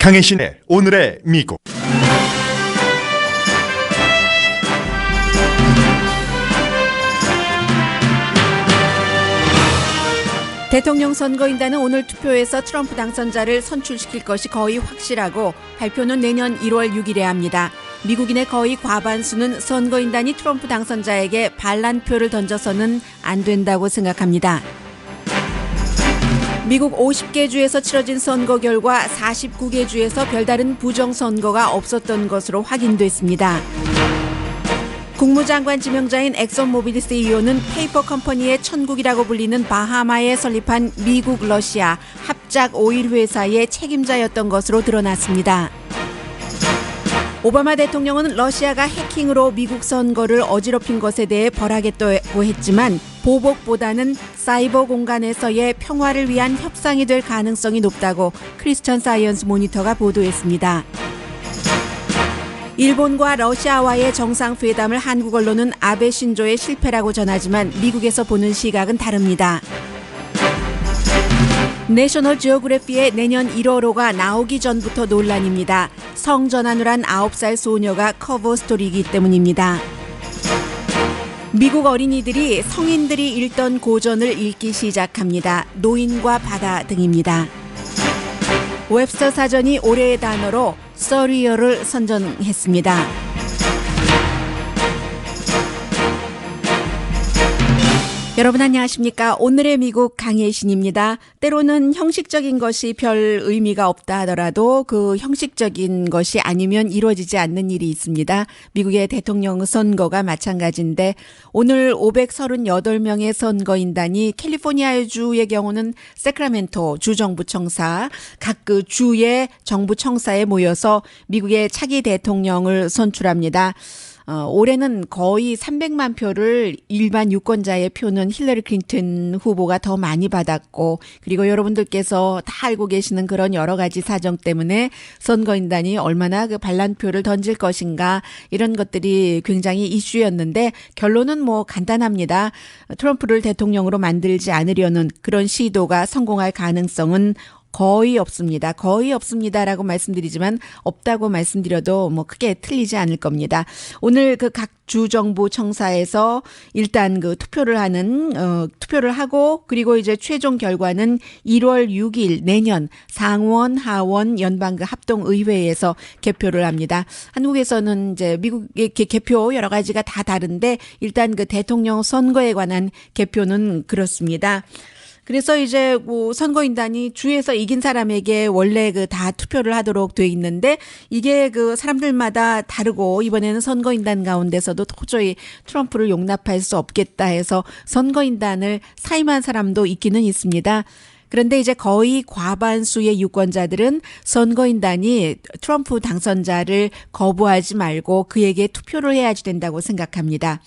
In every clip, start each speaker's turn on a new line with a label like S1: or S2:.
S1: 강혜신의 오늘의 미국.
S2: 대통령 선거인단은 오늘 투표에서 트럼프 당선자를 선출시킬 것이 거의 확실하고 발표는 내년 1월 6일에 합니다. 미국인의 거의 과반수는 선거인단이 트럼프 당선자에게 반란표를 던져서는 안 된다고 생각합니다. 미국 50개 주에서 치러진 선거 결과 49개 주에서 별다른 부정선거가 없었던 것으로 확인됐습니다. 국무장관 지명자인 엑선모빌 CEO는 페이퍼 컴퍼니의 천국이라고 불리는 바하마에 설립한 미국 러시아 합작 오일 회사의 책임자였던 것으로 드러났습니다. 오바마 대통령은 러시아가 해킹으로 미국 선거를 어지럽힌 것에 대해 벌하겠다고 했지만 보복보다는 사이버 공간에서의 평화를 위한 협상이 될 가능성이 높다고 크리스천 사이언스 모니터가 보도했습니다. 일본과 러시아와의 정상회담을 한국 언론은 아베 신조의 실패라고 전하지만 미국에서 보는 시각은 다릅니다. 내셔널 지오그래피의 내년 1월호가 나오기 전부터 논란입니다. 성전환을 한 9살 소녀가 커버 스토리이기 때문입니다. 미국 어린이들이 성인들이 읽던 고전을 읽기 시작합니다. 노인과 바다 등입니다. 웹스터 사전이 올해의 단어로 서리얼을 선정했습니다. 여러분 안녕하십니까? 오늘의 미국 강혜신입니다. 때로는 형식적인 것이 별 의미가 없다 하더라도 그 형식적인 것이 아니면 이루어지지 않는 일이 있습니다. 미국의 대통령 선거가 마찬가지인데 오늘 538명의 선거인단이 캘리포니아 주의 경우는 세크라멘토 주정부청사 각 그 주의 정부청사에 모여서 미국의 차기 대통령을 선출합니다. 올해는 거의 300만 표를 일반 유권자의 표는 힐러리 클린턴 후보가 더 많이 받았고 그리고 여러분들께서 다 알고 계시는 그런 여러 가지 사정 때문에 선거인단이 얼마나 그 반란표를 던질 것인가 이런 것들이 굉장히 이슈였는데 결론은 뭐 간단합니다. 트럼프를 대통령으로 만들지 않으려는 그런 시도가 성공할 가능성은 거의 없습니다. 거의 없습니다라고 말씀드리지만 없다고 말씀드려도 뭐 크게 틀리지 않을 겁니다. 오늘 그 각 주정부 청사에서 일단 그 투표를 하고 그리고 이제 최종 결과는 1월 6일 내년 상원 하원 연방 그 합동 의회에서 개표를 합니다. 한국에서는 이제 미국의 개표 여러 가지가 다 다른데 일단 그 대통령 선거에 관한 개표는 그렇습니다. 그래서 이제 뭐 선거인단이 주에서 이긴 사람에게 원래 그 다 투표를 하도록 돼 있는데 이게 그 사람들마다 다르고 이번에는 선거인단 가운데서도 도저히 트럼프를 용납할 수 없겠다 해서 선거인단을 사임한 사람도 있기는 있습니다. 그런데 이제 거의 과반수의 유권자들은 선거인단이 트럼프 당선자를 거부하지 말고 그에게 투표를 해야지 된다고 생각합니다.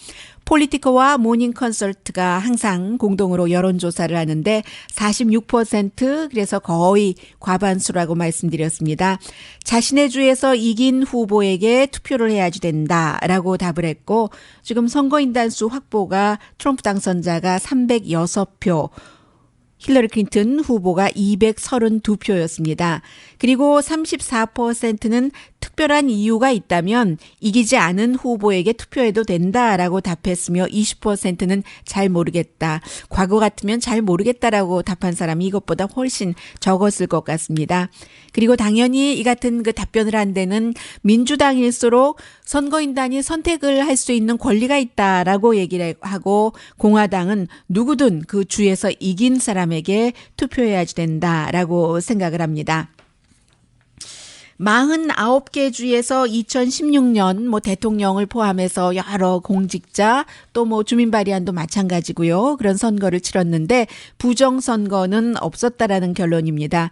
S2: 폴리티코와 모닝 컨설트가 항상 공동으로 여론조사를 하는데 46% 그래서 거의 과반수라고 말씀드렸습니다. 자신의 주에서 이긴 후보에게 투표를 해야지 된다라고 답을 했고 지금 선거인단 수 확보가 트럼프 당선자가 306표 힐러리 클린턴 후보가 232표였습니다. 그리고 34%는 특별한 이유가 있다면 이기지 않은 후보에게 투표해도 된다라고 답했으며 20%는 잘 모르겠다. 과거 같으면 잘 모르겠다라고 답한 사람이 이것보다 훨씬 적었을 것 같습니다. 그리고 당연히 이 같은 그 답변을 한 데는 민주당일수록 선거인단이 선택을 할 수 있는 권리가 있다라고 얘기를 하고 공화당은 누구든 그 주에서 이긴 사람에게 투표해야지 된다라고 생각을 합니다. 49개 주에서 2016년 뭐 대통령을 포함해서 여러 공직자 또 뭐 주민 발의안도 마찬가지고요. 그런 선거를 치렀는데 부정 선거는 없었다라는 결론입니다.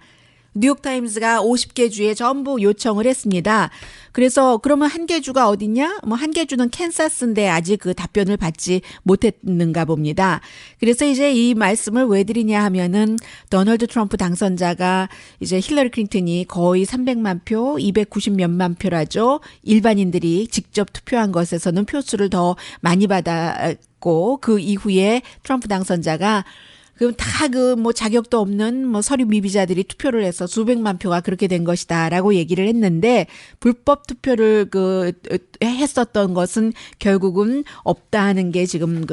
S2: 뉴욕타임스가 50개 주에 전부 요청을 했습니다. 그래서 그러면 한 개 주가 어디냐? 뭐 한 개 주는 캔사스인데 아직 그 답변을 받지 못했는가 봅니다. 그래서 이제 이 말씀을 왜 드리냐 하면은 도널드 트럼프 당선자가 이제 힐러리 클린턴이 거의 300만 표, 290 몇만 표라죠. 일반인들이 직접 투표한 것에서는 표수를 더 많이 받았고 그 이후에 트럼프 당선자가 그럼 다 그 뭐 자격도 없는 뭐 서류 미비자들이 투표를 해서 수백만 표가 그렇게 된 것이다라고 얘기를 했는데 불법 투표를 했었던 것은 결국은 없다는 게 지금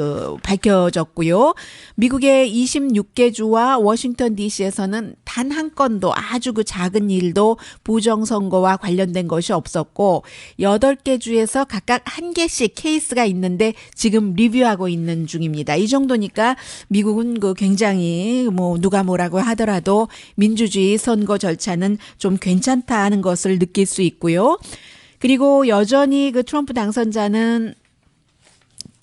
S2: 밝혀졌고요. 미국의 26개 주와 워싱턴 DC에서는 단 한 건도 아주 작은 일도 부정선거와 관련된 것이 없었고 8개 주에서 각각 한 개씩 케이스가 있는데 지금 리뷰하고 있는 중입니다. 이 정도니까 미국은 굉장히 뭐 누가 뭐라고 하더라도 민주주의 선거 절차는 좀 괜찮다 하는 것을 느낄 수 있고요. 그리고 여전히 트럼프 당선자는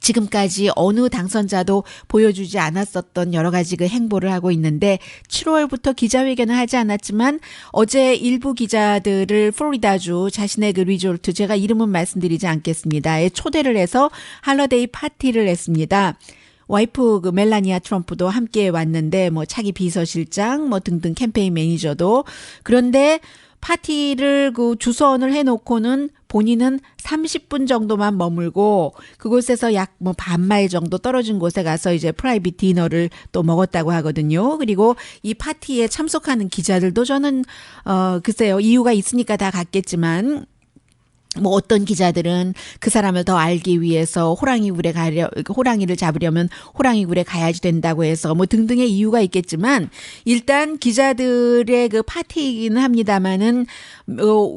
S2: 지금까지 어느 당선자도 보여주지 않았었던 여러 가지 행보를 하고 있는데 7월부터 기자회견을 하지 않았지만 어제 일부 기자들을 플로리다주 자신의 리조트 제가 이름은 말씀드리지 않겠습니다. 초대를 해서 할러데이 파티를 했습니다. 와이프 멜라니아 트럼프도 함께 왔는데 뭐 차기 비서실장 뭐 등등 캠페인 매니저도 그런데 파티를 주선을 해놓고는 본인은 30분 정도만 머물고 그곳에서 약 뭐 반마일 정도 떨어진 곳에 가서 이제 프라이빗 디너를 또 먹었다고 하거든요. 그리고 이 파티에 참석하는 기자들도 저는 글쎄요 이유가 있으니까 다 갔겠지만 뭐 어떤 기자들은 그 사람을 더 알기 위해서 호랑이를 잡으려면 호랑이굴에 가야지 된다고 해서 뭐 등등의 이유가 있겠지만 일단 기자들의 파티이기는 합니다만은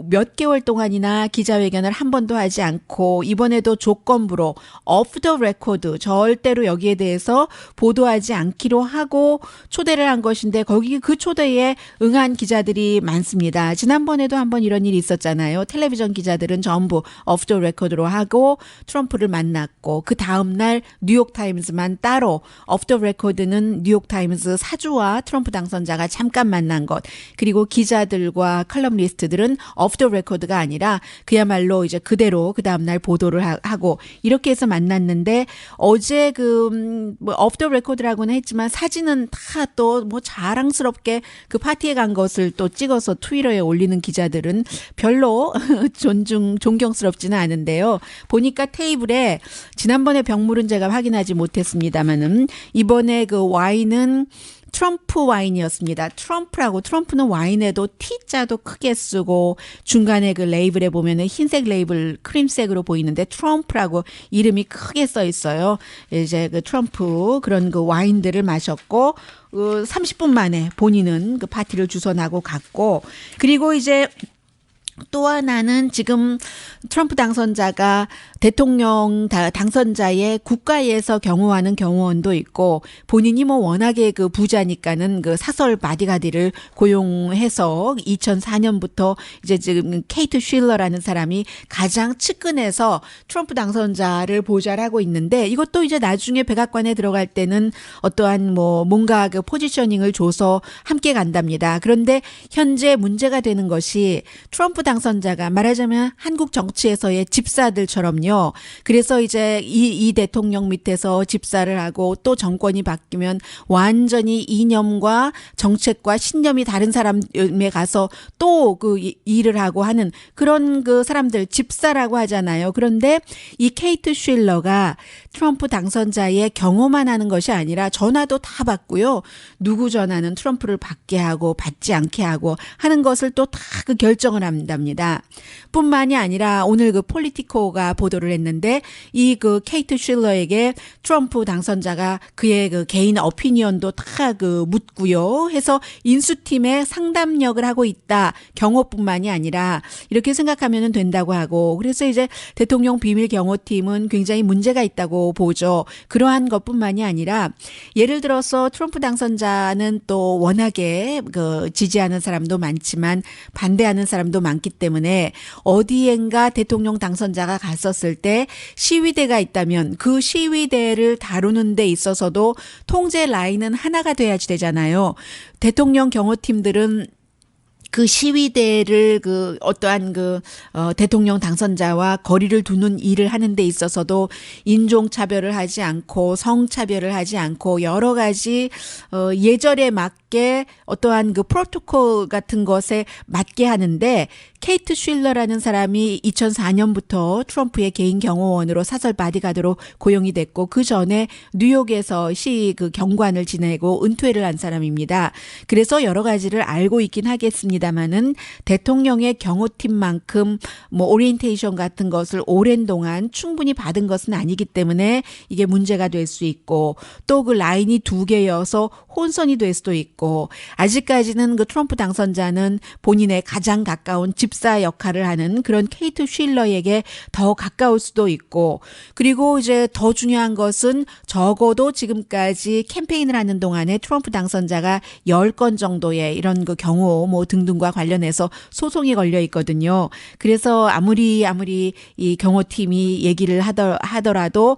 S2: 몇 개월 동안이나 기자회견을 한 번도 하지 않고 이번에도 조건부로 off the record 절대로 여기에 대해서 보도하지 않기로 하고 초대를 한 것인데 거기 그 초대에 응한 기자들이 많습니다. 지난번에도 한번 이런 일이 있었잖아요. 텔레비전 기자들은 전부 off the record로 하고 트럼프를 만났고 그 다음날 뉴욕타임즈만 따로 off the record는 뉴욕타임즈 사주와 트럼프 당선자가 잠깐 만난 것 그리고 기자들과 컬럼리스트들은 off the record가 아니라 그야말로 이제 그대로 그 다음날 보도를 하고 이렇게 해서 만났는데 어제 뭐 off the record라고는 했지만 사진은 다 또 뭐 자랑스럽게 그 파티에 간 것을 또 찍어서 트위터에 올리는 기자들은 별로 존경스럽지는 않은데요. 보니까 테이블에 지난번에 병물은 제가 확인하지 못했습니다만은 이번에 와인은 트럼프 와인이었습니다. 트럼프는 와인에도 T자도 크게 쓰고 중간에 레이블에 보면은 흰색 레이블 크림색으로 보이는데 트럼프라고 이름이 크게 써 있어요. 이제 트럼프 그런 와인들을 마셨고 30분 만에 본인은 파티를 주선하고 갔고 그리고 이제 또 하나는 지금 트럼프 당선자가 대통령 당선자의 국가에서 경호하는 경호원도 있고 본인이 뭐 워낙에 부자니까는 사설 바디가디를 고용해서 2004년부터 이제 지금 케이트 쉴러라는 사람이 가장 측근에서 트럼프 당선자를 보좌하고 있는데 이것도 이제 나중에 백악관에 들어갈 때는 어떠한 뭔가 포지셔닝을 줘서 함께 간답니다. 그런데 현재 문제가 되는 것이 트럼프 당선자가 말하자면 한국 정치에서의 집사들처럼요. 그래서 이제 이 대통령 밑에서 집사를 하고 또 정권이 바뀌면 완전히 이념과 정책과 신념이 다른 사람에 가서 또 일을 하고 하는 그런 사람들 집사라고 하잖아요. 그런데 이 케이트 쉴러가 트럼프 당선자의 경호만 하는 것이 아니라 전화도 다 받고요. 누구 전화는 트럼프를 받게 하고 받지 않게 하고 하는 것을 또 다 결정을 한답니다. 뿐만이 아니라 오늘 폴리티코가 보도를 했는데 이 케이트 쉴러에게 트럼프 당선자가 그의 개인 어피니언도 다 묻고요. 해서 인수팀의 상담력을 하고 있다. 경호뿐만이 아니라 이렇게 생각하면 된다고 하고 그래서 이제 대통령 비밀 경호팀은 굉장히 문제가 있다고 보죠. 그러한 것뿐만이 아니라 예를 들어서 트럼프 당선자는 또 워낙에 지지하는 사람도 많지만 반대하는 사람도 많기 때문에 어디엔가 대통령 당선자가 갔었을 때 시위대가 있다면 그 시위대를 다루는 데 있어서도 통제 라인은 하나가 돼야지 되잖아요. 대통령 경호팀들은 그 시위대를 어떠한 대통령 당선자와 거리를 두는 일을 하는 데 있어서도 인종차별을 하지 않고 성차별을 하지 않고 여러 가지 예절에 맞게 어떠한 프로토콜 같은 것에 맞게 하는데 케이트 쉴러라는 사람이 2004년부터 트럼프의 개인 경호원으로 사설 바디가드로 고용이 됐고 그 전에 뉴욕에서 시 그 경관을 지내고 은퇴를 한 사람입니다. 그래서 여러 가지를 알고 있긴 하겠습니다만은 대통령의 경호팀만큼 뭐 오리엔테이션 같은 것을 오랜 동안 충분히 받은 것은 아니기 때문에 이게 문제가 될 수 있고 또 그 라인이 두 개여서 혼선이 될 수도 있고 아직까지는 그 트럼프 당선자는 본인의 가장 가까운 집사 역할을 하는 그런 케이트 쉴러에게 더 가까울 수도 있고 그리고 이제 더 중요한 것은 적어도 지금까지 캠페인을 하는 동안에 트럼프 당선자가 10건 정도의 이런 그 경호 뭐 등등과 관련해서 소송이 걸려 있거든요. 그래서 아무리 이 경호팀이 얘기를 하더라도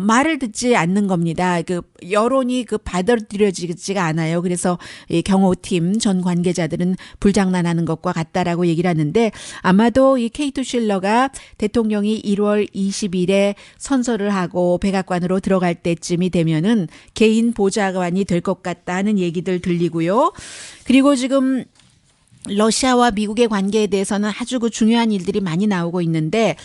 S2: 말을 듣지 않는 겁니다. 그 여론이 그 받아들여지지가 않아요. 그래서 이 경호팀 전 관계자들은 불장난하는 것과 같다라고 얘기를 하는데 아마도 이 케이트 쉴러가 대통령이 1월 20일에 선서를 하고 백악관으로 들어갈 때쯤이 되면은 개인 보좌관이 될 것 같다는 얘기들 들리고요. 그리고 지금 러시아와 미국의 관계에 대해서는 아주 그 중요한 일들이 많이 나오고 있는데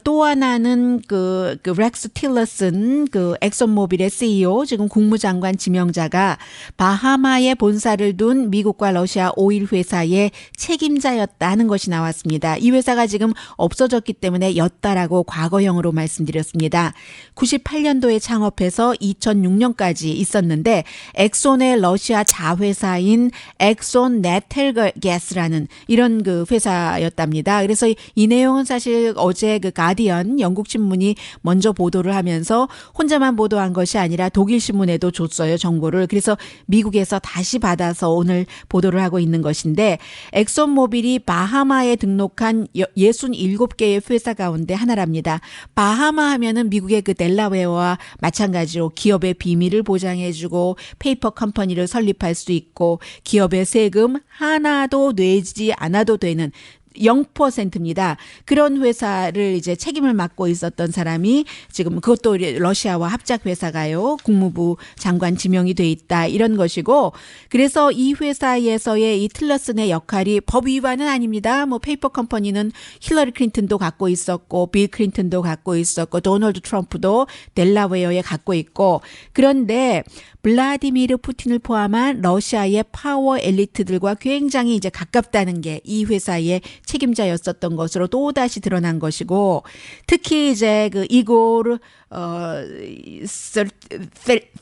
S2: 또 하나는 그 렉스 틸러슨 그 엑슨모빌의 CEO 지금 국무장관 지명자가 바하마에 본사를 둔 미국과 러시아 오일 회사의 책임자였다는 것이 나왔습니다. 이 회사가 지금 없어졌기 때문에 였다라고 과거형으로 말씀드렸습니다. 98년도에 창업해서 2006년까지 있었는데 엑손의 러시아 자회사인 엑손 네텔가스라는 이런 그 회사였답니다. 그래서 이 내용은 사실 어제 그 가디언 영국 신문이 먼저 보도를 하면서 혼자만 보도한 것이 아니라 독일 신문에도 줬어요, 정보를. 그래서 미국에서 다시 받아서 오늘 보도를 하고 있는 것인데 엑손모빌이 바하마에 등록한 67개의 회사 가운데 하나랍니다. 바하마 하면은 미국의 그 델라웨어와 마찬가지로 기업의 비밀을 보장해주고 페이퍼 컴퍼니를 설립할 수 있고 기업의 세금 하나도 내지 않아도 되는 0%입니다. 그런 회사를 이제 책임을 맡고 있었던 사람이 지금 그것도 러시아와 합작 회사가요. 국무부 장관 지명이 돼 있다. 이런 것이고 그래서 이 회사에서의 이 틸러슨의 역할이 법 위반은 아닙니다. 뭐 페이퍼 컴퍼니는 힐러리 클린턴도 갖고 있었고 빌 클린턴도 갖고 있었고 도널드 트럼프도 델라웨어에 갖고 있고 그런데 블라디미르 푸틴을 포함한 러시아의 파워 엘리트들과 굉장히 이제 가깝다는 게 이 회사의 책임자였었던 것으로 또다시 드러난 것이고 특히 이제 그 이고르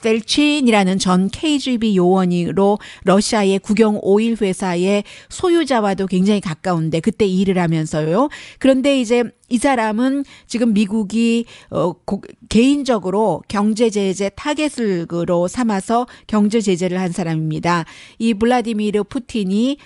S2: 셀친이라는 전 KGB 요원으로 러시아의 국영 오일 회사의 소유자와도 굉장히 가까운데 그때 일을 하면서요. 그런데 이제 이 사람은 지금 미국이 개인적으로 경제 제재 타겟으로 삼아서 경제 제재를 한 사람입니다. 이 블라디미르 푸틴이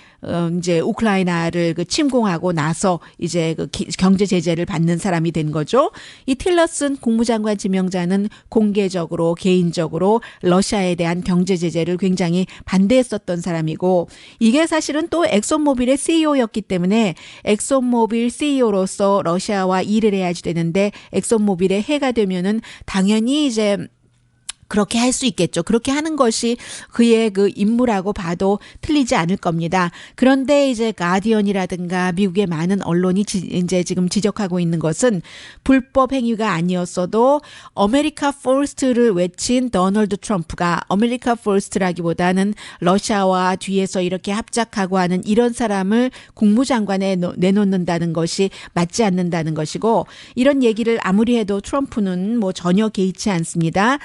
S2: 이제 우크라이나를 그 침공하고 나서 이제 그 경제 제재를 받는 사람이 된 거죠. 이 틸러슨 국무장관 지명자는 공개적으로 개인적으로 러시아에 대한 경제 제재를 굉장히 반대했었던 사람이고 이게 사실은 또 엑손모빌의 CEO였기 때문에 엑손모빌 CEO로서 러시아와 일을 해야지 되는데 엑손모빌의 해가 되면은 당연히 이제 그렇게 할 수 있겠죠. 그렇게 하는 것이 그의 그 임무라고 봐도 틀리지 않을 겁니다. 그런데 이제 가디언이라든가 미국의 많은 언론이 이제 지금 지적하고 있는 것은 불법 행위가 아니었어도 아메리카 퍼스트를 외친 도널드 트럼프가 아메리카 퍼스트라기보다는 러시아와 뒤에서 이렇게 합작하고 하는 이런 사람을 국무장관에 내놓는다는 것이 맞지 않는다는 것이고 이런 얘기를 아무리 해도 트럼프는 뭐 전혀 개의치 않습니다.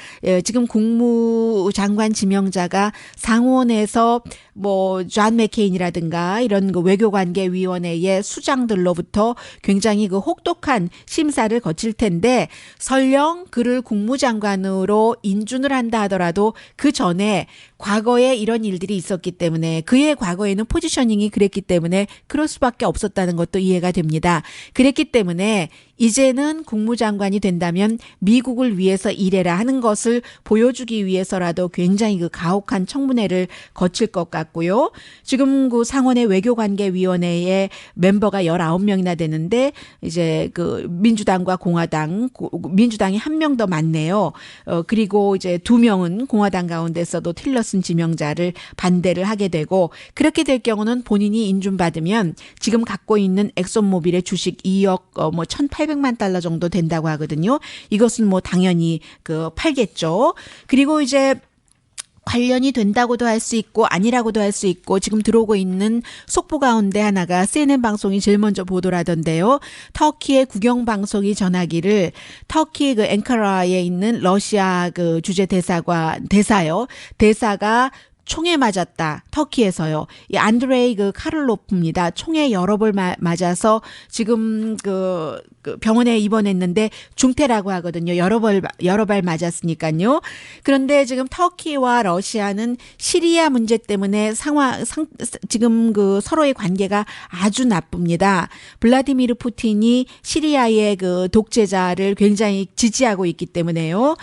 S2: 지금 국무장관 지명자가 상원에서 뭐 존 맥케인이라든가 이런 그 외교관계위원회의 수장들로부터 굉장히 그 혹독한 심사를 거칠 텐데 설령 그를 국무장관으로 인준을 한다 하더라도 그 전에 과거에 이런 일들이 있었기 때문에 그의 과거에는 포지셔닝이 그랬기 때문에 그럴 수밖에 없었다는 것도 이해가 됩니다. 그랬기 때문에 이제는 국무장관이 된다면 미국을 위해서 일해라 하는 것을 보여주기 위해서라도 굉장히 그 가혹한 청문회를 거칠 것 같고요. 지금 그 상원의 외교관계위원회에 멤버가 19명이나 되는데 이제 그 민주당과 공화당, 민주당이 한 명 더 많네요. 그리고 이제 2명은 공화당 가운데서도 틸러슨 지명자를 반대를 하게 되고 그렇게 될 경우는 본인이 인준받으면 지금 갖고 있는 엑손모빌의 주식 2억 1,800만 달러 정도 된다고 하거든요. 이것은 뭐 당연히 그 팔겠죠. 그리고 이제 관련이 된다고도 할 수 있고 아니라고도 할 수 있고 지금 들어오고 있는 속보 가운데 하나가 CNN 방송이 제일 먼저 보도를 하던데요. 터키의 국영방송이 전하기를 터키 그 앵카라에 있는 러시아 그 주재 대사가 총에 맞았다. 터키에서요. 이 안드레이 그 카를로프입니다. 총에 여러 발 맞아서 지금 그 병원에 입원했는데 중태라고 하거든요. 여러 발 맞았으니까요. 그런데 지금 터키와 러시아는 시리아 문제 때문에 지금 그 서로의 관계가 아주 나쁩니다. 블라디미르 푸틴이 시리아의 그 독재자를 굉장히 지지하고 있기 때문에요.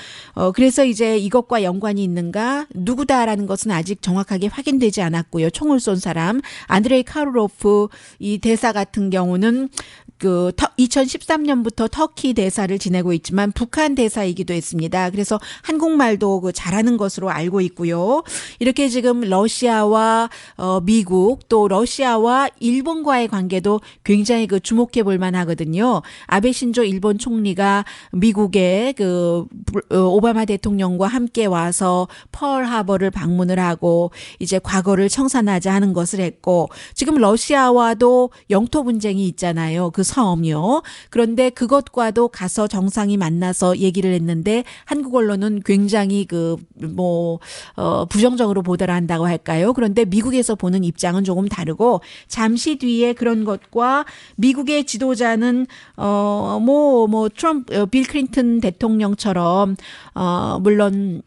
S2: 그래서 이제 이것과 연관이 있는가 누구다라는 것은 아직 정확하게 확인되지 않았고요. 총을 쏜 사람 안드레이 카르로프 이 대사 같은 경우는 그 2013년부터 터키 대사를 지내고 있지만 북한 대사이기도 했습니다. 그래서 한국말도 그 잘하는 것으로 알고 있고요. 이렇게 지금 러시아와 미국 또 러시아와 일본과의 관계도 굉장히 그 주목해 볼 만하거든요. 아베 신조 일본 총리가 미국의 그 오바마 대통령과 함께 와서 펄하버를 방문을 하고 이제 과거를 청산하자 하는 것을 했고 지금 러시아와도 영토 분쟁이 있잖아요. 그 섬이요. 그런데 그것과도 가서 정상이 만나서 얘기를 했는데 한국 언론은 굉장히 부정적으로 보도를 한다고 할까요? 그런데 미국에서 보는 입장은 조금 다르고 잠시 뒤에 그런 것과 미국의 지도자는 트럼프, 빌 클린턴 대통령처럼 물론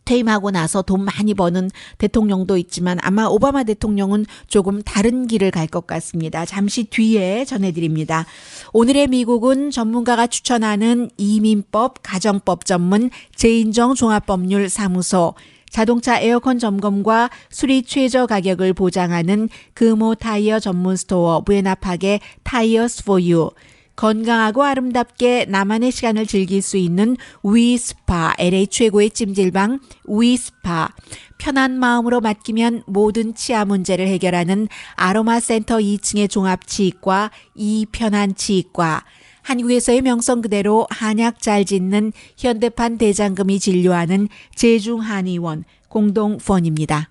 S2: 퇴임하고 나서 돈 많이 버는 대통령도 있지만 아마 오바마 대통령은 조금 다른 길을 갈 것 같습니다. 잠시 뒤에 전해드립니다. 오늘의 미국은 전문가가 추천하는 이민법, 가정법 전문 제인정 종합법률 사무소, 자동차 에어컨 점검과 수리 최저 가격을 보장하는 금호 타이어 전문 스토어 부에나팍의 타이어스 포 유, 건강하고 아름답게 나만의 시간을 즐길 수 있는 위스파, LA 최고의 찜질방 위스파, 편한 마음으로 맡기면 모든 치아 문제를 해결하는 아로마 센터 2층의 종합치과 이편한 치과, 한국에서의 명성 그대로 한약 잘 짓는 현대판 대장금이 진료하는 제중한의원 공동펀입니다.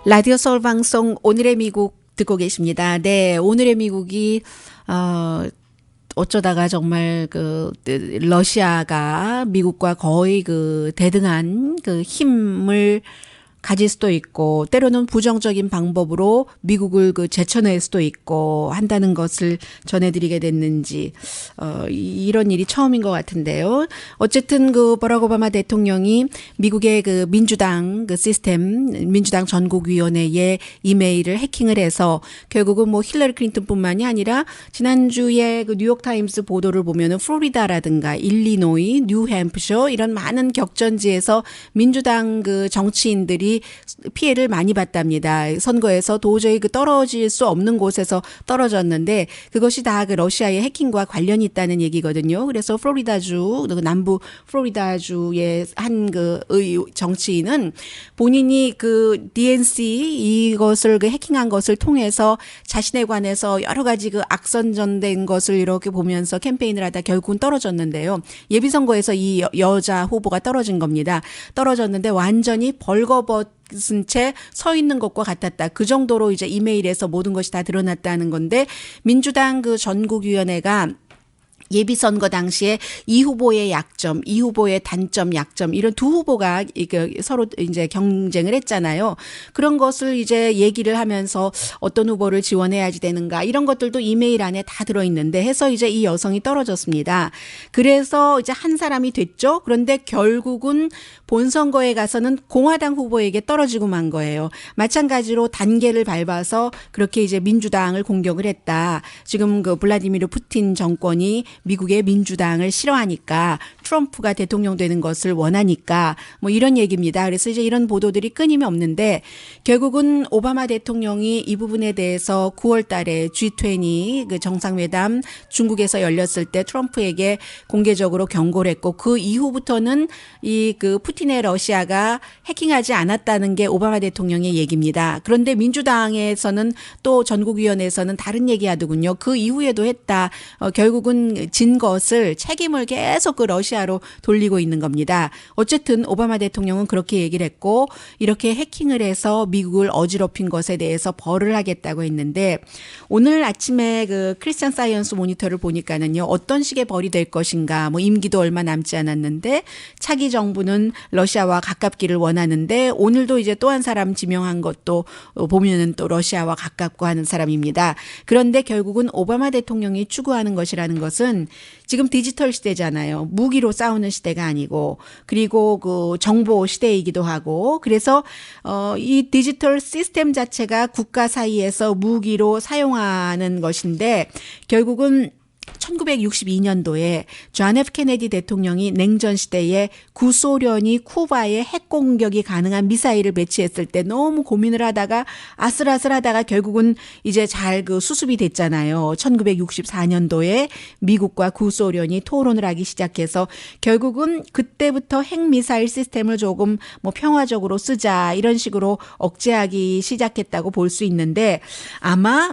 S2: 라디오 서울 방송 오늘의 미국 듣고 계십니다. 네, 오늘의 미국이 어쩌다가 정말 러시아가 미국과 거의 대등한 힘을 가질 수도 있고 때로는 부정적인 방법으로 미국을 제쳐낼 수도 있고 한다는 것을 전해드리게 됐는지 이런 일이 처음인 것 같은데요. 어쨌든 버락 오바마 대통령이 미국의 민주당 시스템 민주당 전국위원회의 이메일을 해킹을 해서 결국은 힐러리 클린턴뿐만이 아니라 지난주에 뉴욕타임스 보도를 보면은 플로리다라든가 일리노이, 뉴햄프셔 이런 많은 격전지에서 민주당 정치인들이 피해를 많이 봤답니다. 선거에서 도저히 떨어질 수 없는 곳에서 떨어졌는데 그것이 다 러시아의 해킹과 관련이 있다는 얘기거든요. 그래서 플로리다주, 남부 플로리다주의 한 정치인은 본인이 DNC 이것을 해킹한 것을 통해서 자신에 관해서 여러 가지 악선전된 것을 이렇게 보면서 캠페인을 하다 결국은 떨어졌는데요. 예비선거에서 이 여자 후보가 떨어진 겁니다. 떨어졌는데 완전히 벌거벗은 채 서 있는 것과 같았다. 그 정도로 이제 이메일에서 모든 것이 다 드러났다는 건데 민주당 전국위원회가 예비선거 당시에 이 후보의 약점, 이 후보의 단점, 약점 이런 두 후보가 서로 이제 경쟁을 했잖아요. 그런 것을 이제 얘기를 하면서 어떤 후보를 지원해야지 되는가 이런 것들도 이메일 안에 다 들어있는데 해서 이제 이 여성이 떨어졌습니다. 그래서 이제 한 사람이 됐죠. 그런데 결국은 본선거에 가서는 공화당 후보에게 떨어지고 만 거예요. 마찬가지로 단계를 밟아서 그렇게 이제 민주당을 공격을 했다. 지금 그 블라디미르 푸틴 정권이 미국의 민주당을 싫어하니까 트럼프가 대통령 되는 것을 원하니까 뭐 이런 얘기입니다. 그래서 이제 이런 보도들이 끊임이 없는데 결국은 오바마 대통령이 이 부분에 대해서 9월 달에 G20 그 정상회담 중국에서 열렸을 때 트럼프에게 공개적으로 경고를 했고 그 이후부터는 이 그 푸틴의 러시아가 해킹하지 않았다는 게 오바마 대통령의 얘기입니다. 그런데 민주당에서는 또 전국위원회에서는 다른 얘기 하더군요. 그 이후에도 했다. 결국은 진 것을 책임을 계속 그 러시아로 돌리고 있는 겁니다. 어쨌든 오바마 대통령은 그렇게 얘기를 했고 이렇게 해킹을 해서 미국을 어지럽힌 것에 대해서 벌을 하겠다고 했는데 오늘 아침에 그 크리스천 사이언스 모니터를 보니까는요. 어떤 식의 벌이 될 것인가 뭐 임기도 얼마 남지 않았는데 차기 정부는 러시아와 가깝기를 원하는데 오늘도 이제 또 한 사람 지명한 것도 보면은 또 러시아와 가깝고 하는 사람입니다. 그런데 결국은 오바마 대통령이 추구하는 것이라는 것은 지금 디지털 시대잖아요. 무기로 싸우는 시대가 아니고 그리고 그 정보 시대이기도 하고 그래서 이 디지털 시스템 자체가 국가 사이에서 무기로 사용하는 것인데 결국은 1962년도에 존 F 케네디 대통령이 냉전 시대에 구소련이 쿠바에 핵 공격이 가능한 미사일을 배치했을 때 너무 고민을 하다가 아슬아슬하다가 결국은 이제 잘 그 수습이 됐잖아요. 1964년도에 미국과 구소련이 토론을 하기 시작해서 결국은 그때부터 핵 미사일 시스템을 조금 뭐 평화적으로 쓰자 이런 식으로 억제하기 시작했다고 볼 수 있는데 아마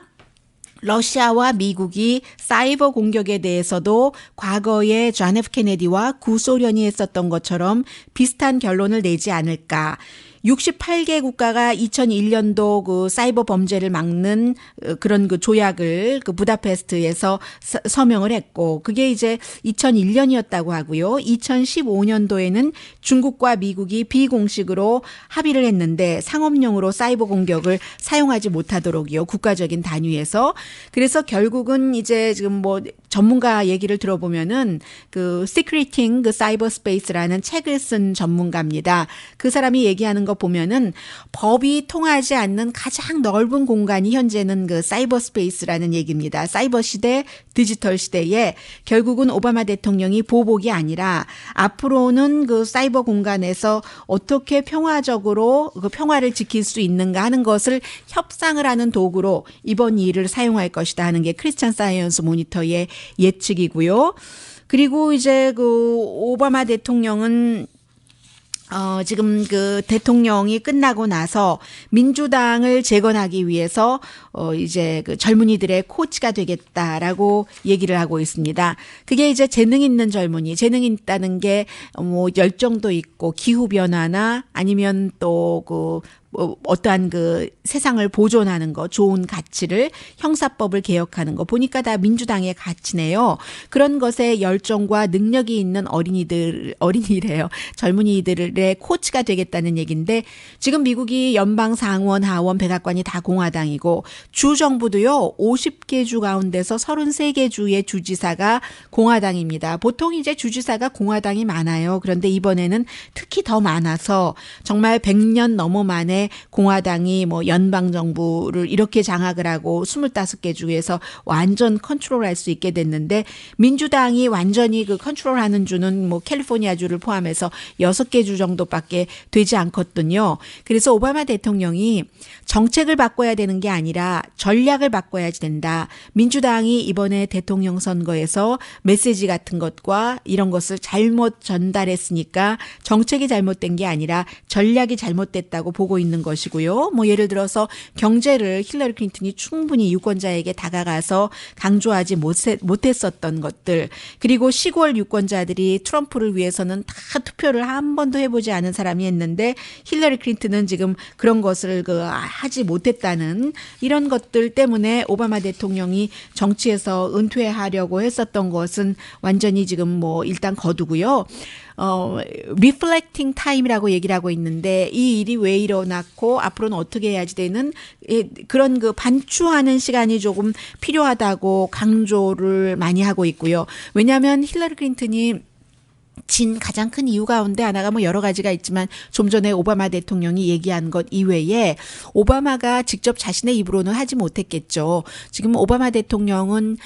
S2: 러시아와 미국이 사이버 공격에 대해서도 과거에 존 F 케네디와 구소련이 했었던 것처럼 비슷한 결론을 내지 않을까. 68개 국가가 2001년도 그 사이버 범죄를 막는 그런 그 조약을 그 부다페스트에서 서명을 했고 그게 이제 2001년이었다고 하고요. 2015년도에는 중국과 미국이 비공식으로 합의를 했는데 상업용으로 사이버 공격을 사용하지 못하도록요. 국가적인 단위에서. 그래서 결국은 이제 지금 뭐 전문가 얘기를 들어보면은 그 Secreting the Cyberspace라는 책을 쓴 전문가입니다. 그 사람이 얘기하는 거 보면은 법이 통하지 않는 가장 넓은 공간이 현재는 그 사이버 스페이스라는 얘기입니다. 사이버 시대, 디지털 시대에 결국은 오바마 대통령이 보복이 아니라 앞으로는 그 사이버 공간에서 어떻게 평화적으로 그 평화를 지킬 수 있는가 하는 것을 협상을 하는 도구로 이번 일을 사용할 것이다 하는 게 크리스천 사이언스 모니터의 예측이고요. 그리고 이제 그 오바마 대통령은 지금 그 대통령이 끝나고 나서 민주당을 재건하기 위해서 이제 그 젊은이들의 코치가 되겠다라고 얘기를 하고 있습니다. 그게 이제 재능 있는 젊은이, 재능이 있다는 게 뭐 열정도 있고 기후 변화나 아니면 또 그 어떠한 그 세상을 보존하는 거, 좋은 가치를 형사법을 개혁하는 거 보니까 다 민주당의 가치네요. 그런 것에 열정과 능력이 있는 어린이래요. 젊은이들의 코치가 되겠다는 얘기인데 지금 미국이 연방 상원, 하원, 백악관이 다 공화당이고 주 정부도요. 50개 주 가운데서 33개 주의 주지사가 공화당입니다. 보통 이제 주지사가 공화당이 많아요. 그런데 이번에는 특히 더 많아서 정말 100년 넘어 만에 공화당이 뭐 연방정부를 이렇게 장악을 하고 25개 주에서 완전 컨트롤할 수 있게 됐는데 민주당이 완전히 그 컨트롤하는 주는 뭐 캘리포니아 주를 포함해서 6개 주 정도밖에 되지 않거든요. 그래서 오바마 대통령이 정책을 바꿔야 되는 게 아니라 전략을 바꿔야 된다. 민주당이 이번에 대통령 선거에서 메시지 같은 것과 이런 것을 잘못 전달했으니까 정책이 잘못된 게 아니라 전략이 잘못됐다고 보고 있는 있는 것이고요. 뭐 예를 들어서 경제를 힐러리 클린턴이 충분히 유권자에게 다가가서 강조하지 못했었던 것들, 그리고 시골 유권자들이 트럼프를 위해서는 다 투표를 한 번도 해보지 않은 사람이 했는데 힐러리 클린턴은 지금 그런 것을 하지 못했다는 이런 것들 때문에 오바마 대통령이 정치에서 은퇴하려고 했었던 것은 완전히 지금 뭐 일단 거두고요. reflecting time이라고 얘기를 하고 있는데 이 일이 왜 일어났고 앞으로는 어떻게 해야지 되는 그런 반추하는 시간이 조금 필요하다고 강조를 많이 하고 있고요. 왜냐하면 힐러리 클린턴이 진 가장 큰 이유 가운데 하나가 뭐 여러 가지가 있지만 좀 전에 오바마 대통령이 얘기한 것 이외에 오바마가 직접 자신의 입으로는 하지 못했겠죠. 지금 오바마 대통령은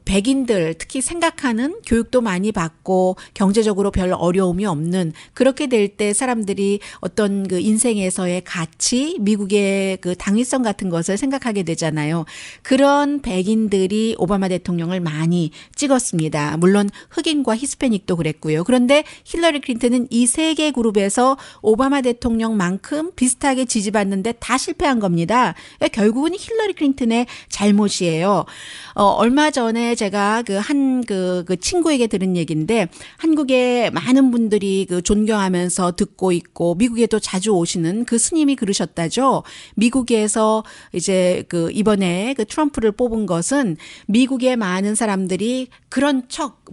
S2: 백인들 특히 생각하는 교육도 많이 받고 경제적으로 별 어려움이 없는 그렇게 될 때 사람들이 어떤 그 인생에서의 가치, 미국의 그 당위성 같은 것을 생각하게 되잖아요. 그런 백인들이 오바마 대통령을 많이 찍었습니다. 물론 흑인과 히스패닉도 그랬고요. 그런데 힐러리 클린턴은 이 세 개 그룹에서 오바마 대통령만큼 비슷하게 지지받는데 다 실패한 겁니다. 그러니까 결국은 힐러리 클린턴의 잘못이에요. 얼마 전에 제가 그 친구에게 들은 얘기인데 한국에 많은 분들이 존경하면서 듣고 있고 미국에도 자주 오시는 그 스님이 그러셨다죠. 미국에서 이제 이번에 트럼프를 뽑은 것은 미국의 많은 사람들이 그런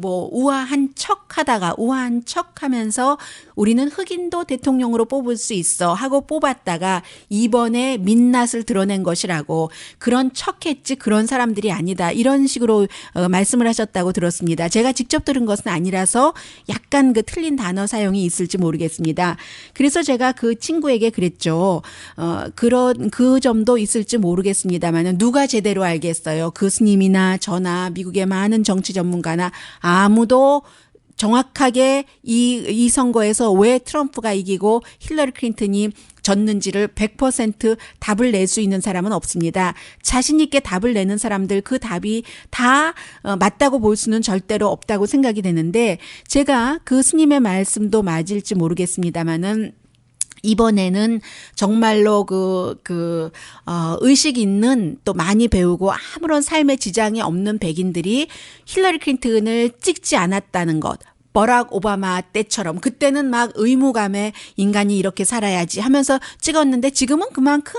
S2: 우아한 척 하면서 우리는 흑인도 대통령으로 뽑을 수 있어 하고 뽑았다가 이번에 민낯을 드러낸 것이라고 그런 척했지 그런 사람들이 아니다. 이런 식으로 말씀을 하셨다고 들었습니다. 제가 직접 들은 것은 아니라서 약간 틀린 단어 사용이 있을지 모르겠습니다. 그래서 제가 그 친구에게 그랬죠. 그런 그 점도 있을지 모르겠습니다만 누가 제대로 알겠어요. 그 스님이나 저나 미국의 많은 정치 전문가나 아무도 정확하게 이 선거에서 왜 트럼프가 이기고 힐러리 클린턴이 졌는지를 100% 답을 낼 수 있는 사람은 없습니다. 자신 있게 답을 내는 사람들 그 답이 다 맞다고 볼 수는 절대로 없다고 생각이 되는데 제가 그 스님의 말씀도 맞을지 모르겠습니다만은 이번에는 정말로 의식 있는 또 많이 배우고 아무런 삶의 지장이 없는 백인들이 힐러리 클린턴을 찍지 않았다는 것. 버락 오바마 때처럼 그때는 막 의무감에 인간이 이렇게 살아야지 하면서 찍었는데 지금은 그만큼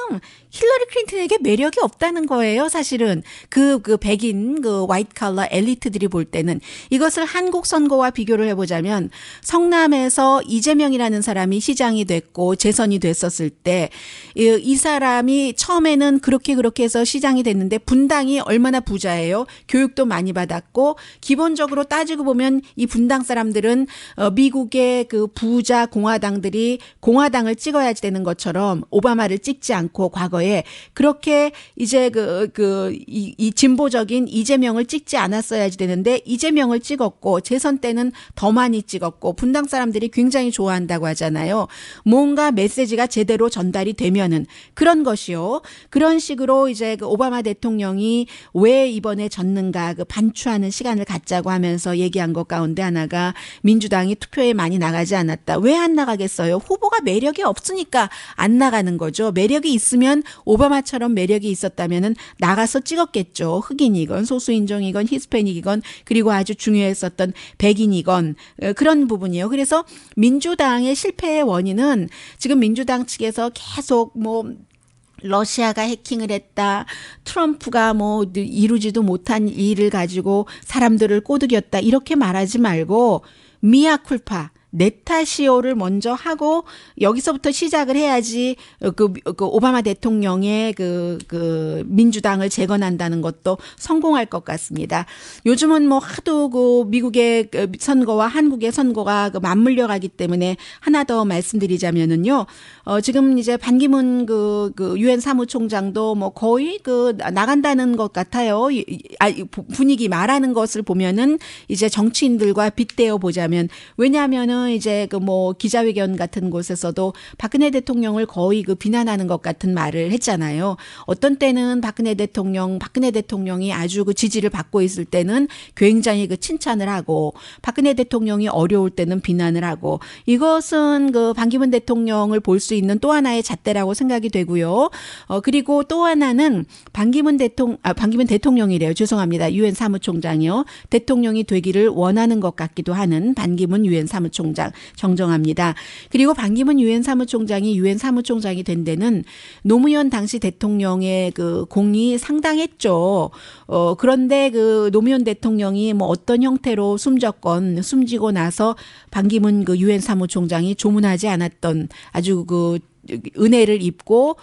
S2: 힐러리 클린턴에게 매력이 없다는 거예요. 사실은 그 백인 화이트 칼라 엘리트들이 볼 때는 이것을 한국 선거와 비교를 해보자면 성남에서 이재명이라는 사람이 시장이 됐고 재선이 됐었을 때 이 사람이 처음에는 그렇게 해서 시장이 됐는데 분당이 얼마나 부자예요. 교육도 많이 받았고 기본적으로 따지고 보면 이 분당 사람들은 미국의 부자 공화당들이 공화당을 찍어야지 되는 것처럼 오바마를 찍지 않고 과거에 그렇게 이제 이 진보적인 이재명을 찍지 않았어야지 되는데 이재명을 찍었고 재선 때는 더 많이 찍었고 분당 사람들이 굉장히 좋아한다고 하잖아요. 뭔가 메시지가 제대로 전달이 되면은 그런 것이요. 그런 식으로 이제 오바마 대통령이 왜 이번에 졌는가 반추하는 시간을 갖자고 하면서 얘기한 것 가운데 하나가 민주당이 투표에 많이 나가지 않았다. 왜 안 나가겠어요? 후보가 매력이 없으니까 안 나가는 거죠. 매력이 있으면 오바마처럼 매력이 있었다면은 나가서 찍었겠죠. 흑인이건 소수인종이건 히스패닉이건 그리고 아주 중요했었던 백인이건 그런 부분이에요. 그래서 민주당의 실패의 원인은 지금 민주당 측에서 계속 러시아가 해킹을 했다. 트럼프가 이루지도 못한 일을 가지고 사람들을 꼬드겼다. 이렇게 말하지 말고 미아 쿨파. 내 탓이오를 먼저 하고 여기서부터 시작을 해야지 오바마 대통령의 민주당을 재건한다는 것도 성공할 것 같습니다. 요즘은 하도 미국의 선거와 한국의 선거가 맞물려 가기 때문에 하나 더 말씀드리자면은요. 지금 이제 반기문 유엔 사무총장도 거의 나간다는 것 같아요. 분위기 말하는 것을 보면은 이제 정치인들과 빗대어 보자면 왜냐하면은 때는 이제 그 뭐 기자회견 같은 곳에서도 박근혜 대통령을 거의 그 비난하는 것 같은 말을 했잖아요. 어떤 때는 박근혜 대통령이 아주 그 지지를 받고 있을 때는 굉장히 그 칭찬을 하고 박근혜 대통령이 어려울 때는 비난을 하고 이것은 그 반기문 대통령을 볼 수 있는 또 하나의 잣대라고 생각이 되고요. 그리고 또 하나는 반기문 대통령이래요. 죄송합니다. 유엔 사무총장이요. 대통령이 되기를 원하는 것 같기도 하는 반기문 유엔 사무총장 정정합니다. 그리고 반기문 유엔 사무총장이 된 데는 노무현 당시 대통령의 그 공이 상당했죠. 그런데 그 노무현 대통령이 뭐 어떤 형태로 숨지고 나서 반기문 그 유엔 사무총장이 조문하지 않았던 아주 그 은혜를 입고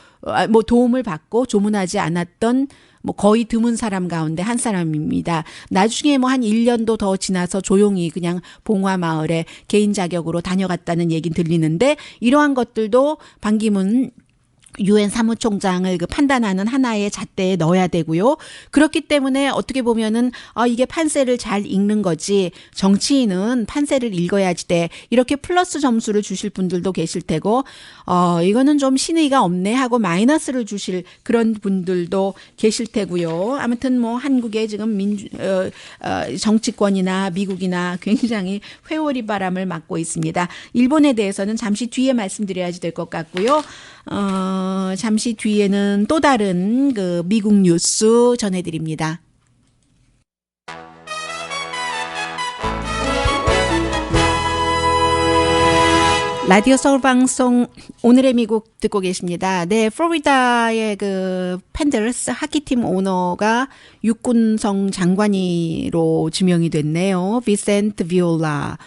S2: 뭐 도움을 받고 조문하지 않았던 뭐 거의 드문 사람 가운데 한 사람입니다. 나중에 뭐 한 1년도 더 지나서 조용히 그냥 봉화마을에 개인 자격으로 다녀갔다는 얘기는 들리는데 이러한 것들도 반기문 유엔 사무총장을 그 판단하는 하나의 잣대에 넣어야 되고요. 그렇기 때문에 어떻게 보면은 이게 판세를 잘 읽는 거지 정치인은 판세를 읽어야지 돼. 이렇게 플러스 점수를 주실 분들도 계실 테고 이거는 좀 신의가 없네 하고 마이너스를 주실 그런 분들도 계실 테고요. 아무튼 뭐 한국의 지금 정치권이나 미국이나 굉장히 회오리 바람을 맞고 있습니다. 일본에 대해서는 잠시 뒤에 말씀드려야지 될 것 같고요. 잠시 뒤에는 또 다른 그 미국 뉴스 전해드립니다. 라디오 서울 방송 오늘의 미국 듣고 계십니다. 네, 플로리다의 그 팬더스 하키팀 오너가 육군성 장관으로 지명이 됐네요. 비센트 비올라.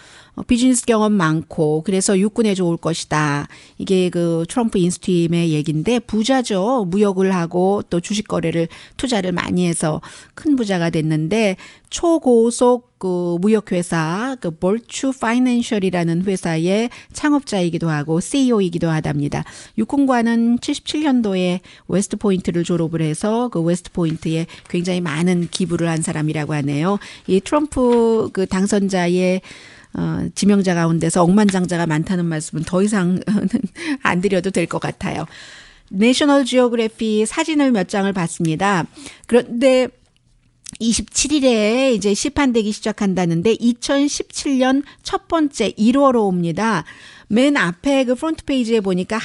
S2: 비즈니스 경험 많고 그래서 육군에 좋을 것이다. 이게 그 트럼프 인수팀의 얘기인데 부자죠. 무역을 하고 또 주식 거래를 투자를 많이 해서 큰 부자가 됐는데 초고속 그 무역회사 그 볼추 파이낸셜이라는 회사의 창업자이기도 하고 CEO이기도 하답니다. 육군과는 77년도에 웨스트포인트를 졸업을 해서 그 웨스트포인트에 굉장히 많은 기부를 한 사람이라고 하네요. 이 트럼프 그 당선자의 지명자 가운데서 억만장자가 많다는 말씀은 더 이상 안 드려도 될 것 같아요. 내셔널 지오그래피 사진을 몇 장을 봤습니다. 그런데 27일에 이제 시판되기 시작한다는데 2017년 첫 번째 1월호입니다. 맨 앞에 그 프론트 페이지에 보니까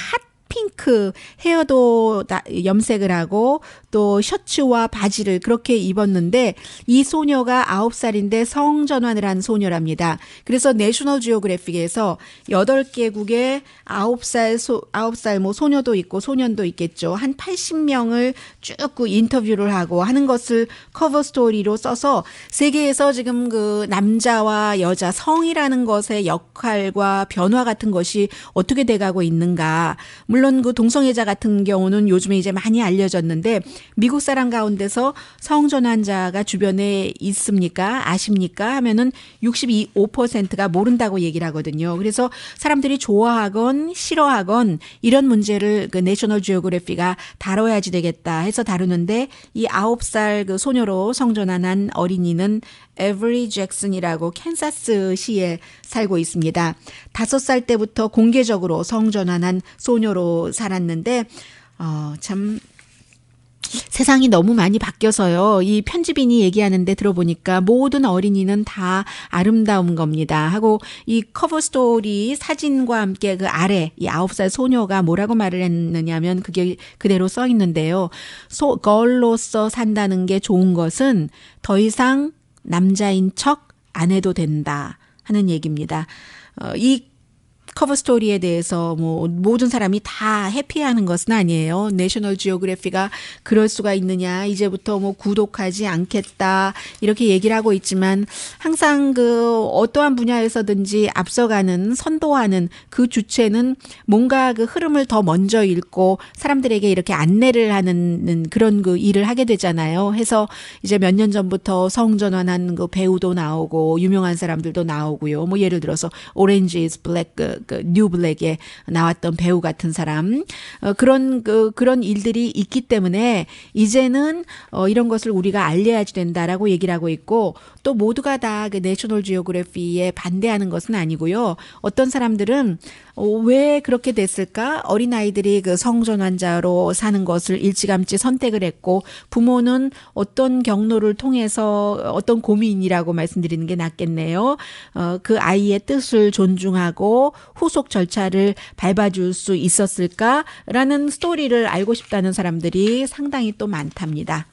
S2: 핑크 헤어도 염색을 하고 또 셔츠와 바지를 그렇게 입었는데 이 소녀가 9살인데 성전환을 한 소녀랍니다. 그래서 내셔널 지오그래픽에서 8개국의 9살 뭐 소녀도 있고 소년도 있겠죠. 한 80명을 쭉 그 인터뷰를 하고 하는 것을 커버 스토리로 써서 세계에서 지금 그 남자와 여자 성이라는 것의 역할과 변화 같은 것이 어떻게 돼가고 있는가. 물론 그 동성애자 같은 경우는 요즘에 이제 많이 알려졌는데 미국 사람 가운데서 성전환자가 주변에 있습니까? 아십니까? 하면은 65%가 모른다고 얘기를 하거든요. 그래서 사람들이 좋아하건 싫어하건 이런 문제를 그 내셔널 지오그래피가 다뤄야지 되겠다 해서 다루는데 이 9살 그 소녀로 성전환한 어린이는 에버리 잭슨이라고 캔사스시에 살고 있습니다. 5살 때부터 공개적으로 성전환한 소녀로 살았는데 참 세상이 너무 많이 바뀌어서요. 이 편집인이 얘기하는데 들어보니까 모든 어린이는 다 아름다운 겁니다. 하고 이 커버 스토리 사진과 함께 그 아래 이 9살 소녀가 뭐라고 말을 했느냐면 그게 그대로 써 있는데요. 걸로서 산다는 게 좋은 것은 더 이상 남자인 척 안 해도 된다 하는 얘기입니다. 이 커버 스토리에 대해서 뭐 모든 사람이 다 해피하는 것은 아니에요. 내셔널 지오그래피가 그럴 수가 있느냐. 이제부터 뭐 구독하지 않겠다. 이렇게 얘기를 하고 있지만 항상 그 어떠한 분야에서든지 앞서가는 선도하는 그 주체는 뭔가 그 흐름을 더 먼저 읽고 사람들에게 이렇게 안내를 하는 그런 그 일을 하게 되잖아요. 해서 이제 몇 년 전부터 성전환한 그 배우도 나오고 유명한 사람들도 나오고요. 뭐 예를 들어서 오렌지 is 블랙 그 뉴블랙에 나왔던 배우 같은 사람 그런 일들이 있기 때문에 이제는 이런 것을 우리가 알려야지 된다라고 얘기를 하고 있고 또 모두가 다 그 내셔널 지오그래피에 반대하는 것은 아니고요. 어떤 사람들은 왜 그렇게 됐을까? 어린아이들이 그 성전환자로 사는 것을 일찌감치 선택을 했고 부모는 어떤 경로를 통해서 어떤 고민이라고 말씀드리는 게 낫겠네요. 그 아이의 뜻을 존중하고 후속 절차를 밟아줄 수 있었을까라는 스토리를 알고 싶다는 사람들이 상당히 또 많답니다.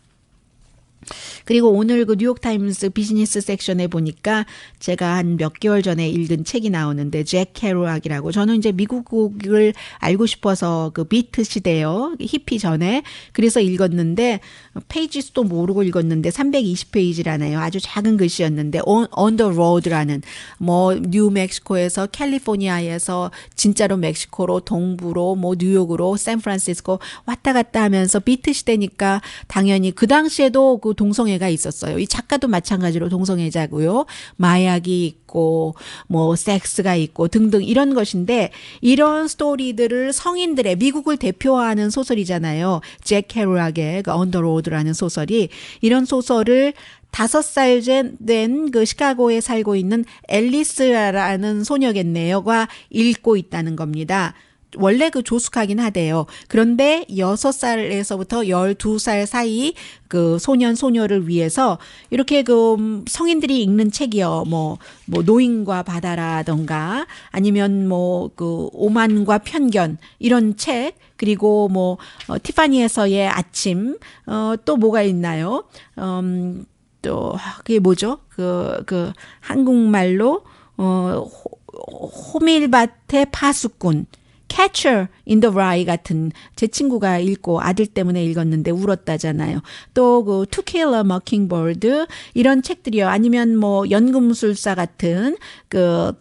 S2: 그리고 오늘 그 뉴욕타임스 비즈니스 섹션에 보니까 제가 한 몇 개월 전에 읽은 책이 나오는데 잭 캐로락이라고 저는 이제 미국을 알고 싶어서 그 비트 시대요. 히피 전에 그래서 읽었는데 페이지 수도 모르고 읽었는데 320페이지라네요. 아주 작은 글씨였는데 On the Road라는 뭐 뉴멕시코에서 캘리포니아에서 진짜로 멕시코로 동부로 뭐 뉴욕으로 샌프란시스코 왔다 갔다 하면서 비트 시대니까 당연히 그 당시에도 그 동성애가 있었어요. 이 작가도 마찬가지로 동성애자고요. 마약이 있고 뭐 섹스가 있고 등등 이런 것인데 이런 스토리들을 성인들의 미국을 대표하는 소설이잖아요. 잭 캐로락의 그 On the Road라는 소설이 이런 소설을 5살 된 그 시카고에 살고 있는 앨리스라는 소녀겠네요가 읽고 있다는 겁니다. 원래 그 조숙하긴 하대요. 그런데 6살에서부터 12살 사이 그 소년 소녀를 위해서 이렇게 그 성인들이 읽는 책이요. 뭐 노인과 바다라던가 아니면 뭐 그 오만과 편견 이런 책 그리고 뭐 티파니에서의 아침 또 뭐가 있나요? 또 그게 뭐죠? 그 한국말로 호밀밭의 파수꾼 Catcher in the Rye 같은 제 친구가 읽고 아들 때문에 읽었는데 울었다잖아요. 또 그 To Kill a Mockingbird 이런 책들이요. 아니면 뭐 연금술사 같은 그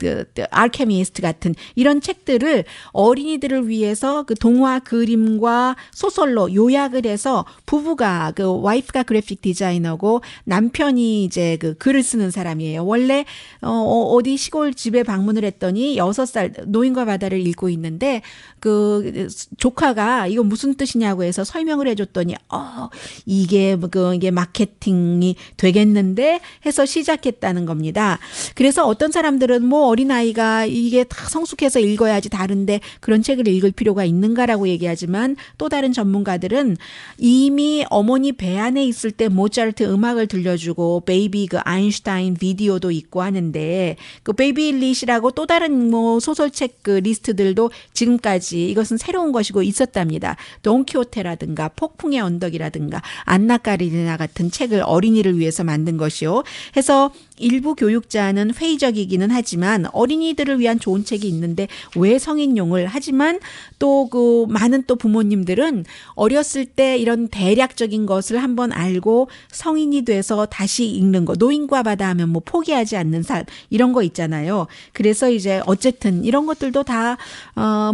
S2: 알케미스트 같은 이런 책들을 어린이들을 위해서 그 동화 그림과 소설로 요약을 해서 부부가 그 와이프가 그래픽 디자이너고 남편이 이제 그 글을 쓰는 사람이에요. 원래 어디 시골 집에 방문을 했더니 6살 노인과 바다를 읽고 있는데 그 조카가 이거 무슨 뜻이냐고 해서 설명을 해줬더니 이게 마케팅이 되겠는데 해서 시작했다는 겁니다. 그래서 어떤 사람들은 뭐 어린아이가 이게 다 성숙해서 읽어야지 다른데 그런 책을 읽을 필요가 있는가라고 얘기하지만 또 다른 전문가들은 이미 어머니 배 안에 있을 때 모차르트 음악을 들려주고 베이비 그 아인슈타인 비디오도 있고 하는데 그 베이비 일릿이라고 또 다른 뭐 소설책 그 리스트들도 지금까지 이것은 새로운 것이고 있었답니다. 돈키호테라든가 폭풍의 언덕이라든가 안나 까리니나 같은 책을 어린이를 위해서 만든 것이요. 해서 일부 교육자는 회의적이기는 하지만 어린이들을 위한 좋은 책이 있는데 왜 성인용을 하지만 또 그 많은 또 부모님들은 어렸을 때 이런 대략적인 것을 한번 알고 성인이 돼서 다시 읽는 거 노인과 바다 하면 뭐 포기하지 않는 삶 이런 거 있잖아요. 그래서 이제 어쨌든 이런 것들도 다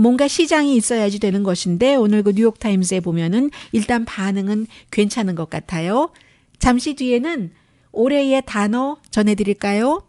S2: 뭔가 시장이 있어야지 되는 것인데 오늘 그 뉴욕타임스에 보면은 일단 반응은 괜찮은 것 같아요. 잠시 뒤에는 올해의 단어 전해드릴까요?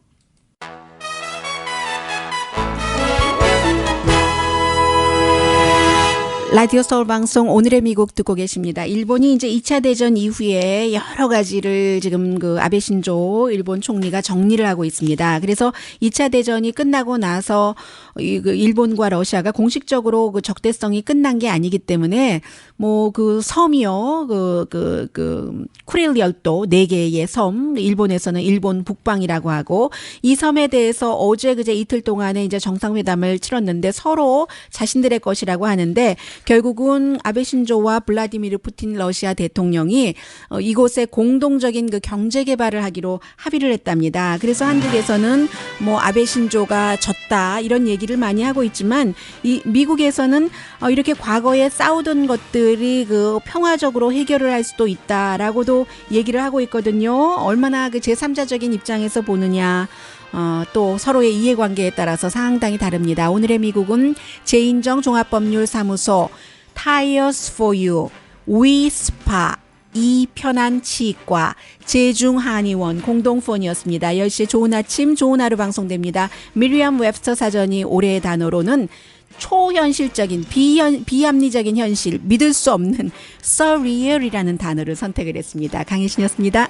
S2: 라디오 서울 방송 오늘의 미국 듣고 계십니다. 일본이 이제 2차 대전 이후에 여러 가지를 지금 그 아베 신조 일본 총리가 정리를 하고 있습니다. 그래서 2차 대전이 끝나고 나서 그 일본과 러시아가 공식적으로 그 적대성이 끝난 게 아니기 때문에 뭐 그 섬이요. 그 쿠릴 열도 4개의 섬, 일본에서는 일본 북방이라고 하고 이 섬에 대해서 어제 그제 이틀 동안에 이제 정상회담을 치렀는데 서로 자신들의 것이라고 하는데 결국은 아베 신조와 블라디미르 푸틴 러시아 대통령이 이곳에 공동적인 그 경제 개발을 하기로 합의를 했답니다. 그래서 한국에서는 뭐 아베 신조가 졌다 이런 얘기를 많이 하고 있지만 이 미국에서는 이렇게 과거에 싸우던 것들이 그 평화적으로 해결을 할 수도 있다라고도 얘기를 하고 있거든요. 얼마나 그 제3자적인 입장에서 보느냐. 또 서로의 이해관계에 따라서 상당히 다릅니다. 오늘의 미국은 제인정 종합법률사무소 Tires for You, 위스파 이편한 치과, 제중한의원 공동폰이었습니다. 10시에 좋은 아침 좋은 하루 방송됩니다. 미리엄 웹스터 사전이 올해의 단어로는 초현실적인 비합리적인 현실, 믿을 수 없는 surreal이라는 단어를 선택을 했습니다. 강혜신이었습니다.